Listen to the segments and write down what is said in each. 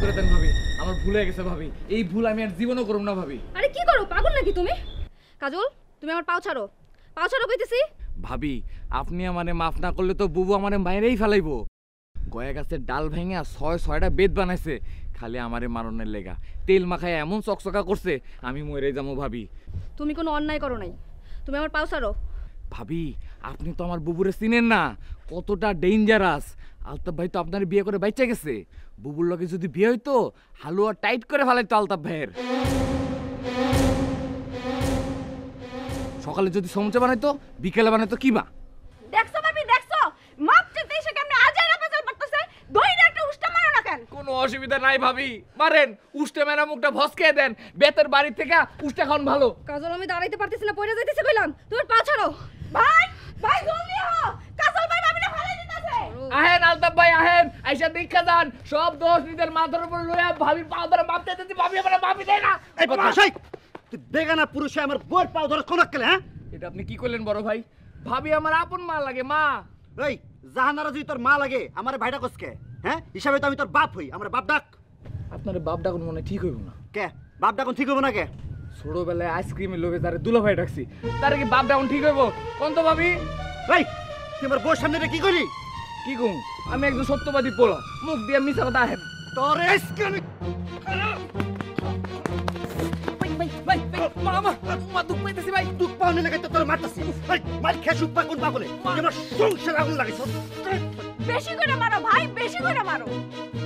করে দেন ভাবি, আমার ভুল হয়ে গেছে ভাবি, এই ভুল আমি আর জীবনও করব না ভাবি। আরে কি করো, পাগল নাকি তুমি? কাজল, তুমি আমার পাও ছাড়ো, পাও ছাড়ো কইতেছি। ভাবি আপনি আমারে মাফ না করলে তো বুবু আমারে মাইরেই ফেলাইবো। গয়া গাছের ডাল ভেঙে 6-6টা বেদ বানাইছে খালি আমারে মারনের লেগা। তেল মাখায় এমন চকচকা করছে আমি মরে যাবো ভাবি। তুমি কোনো অন্যায় করো নাই, তুমি আমার পাও ছাড়ো। ভাবি আপনি তো আমার বুবুরে চিনেন না, কতটা ডেঞ্জারাস। আলতাফ ভাই তো আপনার বিয়ে করে বাইচা গেছে, বুবুর লগে যদি বিয়ে হইতো হালুয়া টাইট করে ফেলাইতো আলতাফ ভাইয়ের। সকালে যদি সমুচা বানাইতো বিকেলে বানাইতো কিমা। দেখছো ভাবি, দেখছো মাপ চেতে এসে কেমনে আজাই না পেছাল পড়তেছে। দইরা একটা উষ্টা মারো না কেন? কোনো অসুবিধা নাই ভাবি, মারেন উষ্টা মেরা মুখটা ভসকে দেন, বেতের বাড়ি থেকে উষ্টা খান ভালো। কাজল আমি দাঁড়াইতে পারতেছি না, পড়ে যাইতেছি কইলাম, তোমার পাও ছাড়ো। ভাই ভাই জলদি হও, কাজল ভাই ভাবিরে ফেলাই দিতেছে। আহেন আলতাফ ভাই আহেন, আইসা দীক্ষা যান, সব দোষ নিজের মাথার উপর লইয়া ভাবির পা ধরে মাপ চাইতেছি, ভাবি আমার মাপি দেয় না। এই বদমাশাই, তুই বেগানা পুরুষে আমার বউয়ের পাও ধরে কোন আক্কেলে? হ্যাঁ এটা আপনি কি করলেন বড় ভাই? ভাবি আমার আপন মা লাগে, মা। এই জাহানারা যদি তোর মা লাগে আমার ভাইটা কসকে? হ্যাঁ হিসাবে তো আমি তোর বাপ হই, আমার বাপ ডাক। আপনার বাপ ডাকুন মনে ঠিক হইব না। কে বাপ ডাকুন ঠিক হবো না কে? ছোটবেলায় আইসক্রিমের লোভে তারে দুলা ভাই ডাকছি, তারে কি বাপ ডাকুন ঠিক হইব কোন তো ভাবি? এই তুই আমার বউর সামনে কি করি? কি কম, আমি একজন সত্যবাদী পোলা, মুখ দিয়ে মিছা কথা আহেন। তোর আজকে আমি দুঃখ পাইতেছি ভাই। দুঃখ পাওনি লাগে তো তোর মারতাছি। এই মার খেয়ে সুখ পা কোন পাগলে? আমার সংসার আগুন লাগাইছ। বেশি করে মারো ভাই, বেশি করে মারো।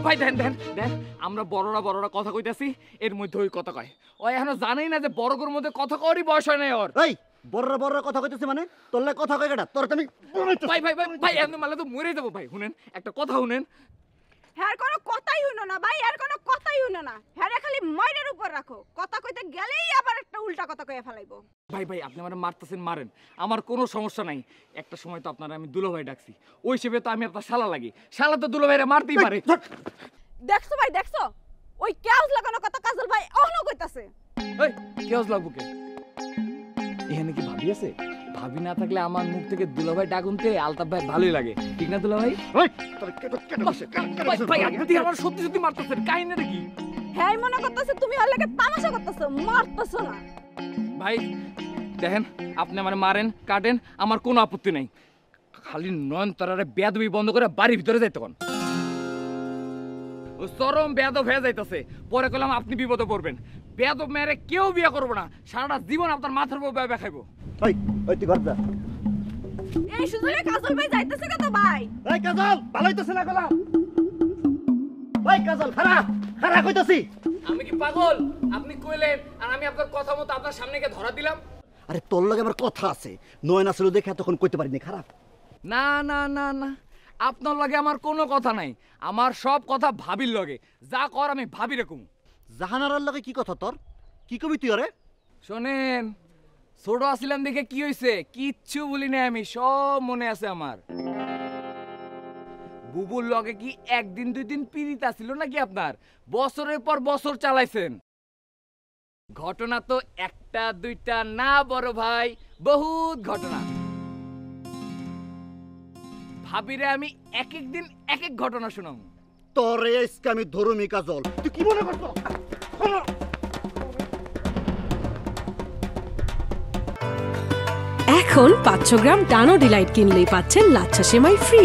ভাই দেন দেন দেন, আমরা বড়রা কথা কইতাছি, এর মধ্যে ওই কথা কয়। ও এখনো জানেই না যে বড়গোর মধ্যে কথা কওয়ারই বয়স হয় নাই ওর। এই বড়রা কথা কইতেছে মানে তোর লাগে কথা কই কেডা? তোর তো আমি ভাই ভাই ভাই ভাই এমনি মারলে তো মরে যাবো ভাই। শুনেন একটা কথা শুনেন। হ্যাঁ কোনো কথাই হইনো না ভাই, আর কোনো কথাই হইনো না। হ্যাঁ খালি মাইরের উপর রাখো, কথা কইতে গেলেই আবার একটা উল্টা কথা কইয়া ফেলাইবো। ভাই ভাই আপনি আমার মারতেছেন মারেন, আমার কোনো সমস্যা নাই। একটা সময় তো আপনারা আমি দুলো ভাই ডাকছি, ওই হিসেবে তো আমি আপনার শালা লাগি, শালা তো দুলো ভাইরা মারতেই পারে। দেখছো ভাই দেখছো, ওই কেউজ লাগানো কথা কাজল ভাই অহনো কইতাছে। এই কেউজ লাগবো কে? এখানে কি ভাবি আছে? ভাবি না থাকলে আমার মুখ থেকে দুলো ভাই ডাকুনতে আলতাফ ভাই ভালোই লাগে, ঠিক না দুলো ভাই? ওই তোর কেডা বসে ভাই ভাই আপনি আমার সত্যি সত্যি মারতেছেন, কাহিনীটা কি? হ্যাঁ মনে করতেছে তুমি ওর লাগে তামাশা করতেছো, মারতেছো না। ভাই দেখেন আপনি আমার মারেন কাটেন, আমার কোনো আপত্তি নাই, খালি নয়নতারারে বেয়াদবি বন্ধ করে বাড়ির ভিতরে যাইতে কোন। ও চরম বেয়াদব হয়ে যাইতেছে, পরে কইলাম আপনি বিপদে পড়বেন। বেয়াদব মেয়েরে কেউ বিয়ে করবো না, সারাটা জীবন আপনার মাথার উপর ব্যয় খাইবো। ওই ওই তুই ঘর যা। এই সুযোগে কাজল ভাই যাইতেছে কত ভাই? এই কাজল ভালো হইতেছে না গলা? ওই কাজল খারা কইতাছি। আমি কি পাগল? আপনি কইলেন আর আমি আপনার কথা মতো আপনার সামনে গিয়ে ধরা দিলাম। আরে তোর লগে আমার কথা আছে, নয়ন আসলে দেখে এতক্ষণ কইতে পারিনি খারাপ। না না না না, আপনার লগে আমার কোনো কথা নাই, আমার সব কথা ভাবির লগে, যা কর আমি ভাবি রেখুম। জাহানারার লগে কি কথা তোর? কি কবি তুই আরে? শোনেন, ছোট আসিলাম দেখে কি হইছে, কিচ্ছু বলি না আমি, সব মনে আছে আমার। বুবুর লগে কি একদিন দুই দিন পিরিত আসিল নাকি আপনার? বছরের পর বছর চালাইছেন। ঘটনা তো একটা দুইটা না বড় ভাই, বহুত ঘটনা। ভাবিরে আমি এক এক দিন এক এক ঘটনা শোনাম। তোরে আজকে আমি ধরুমি কাজল, তুই কি মনে করছো? এখন 500 গ্রাম ডানো ডিলাইট কিনলেই পাচ্ছেন লাচ্ছা সেমাই ফ্রি।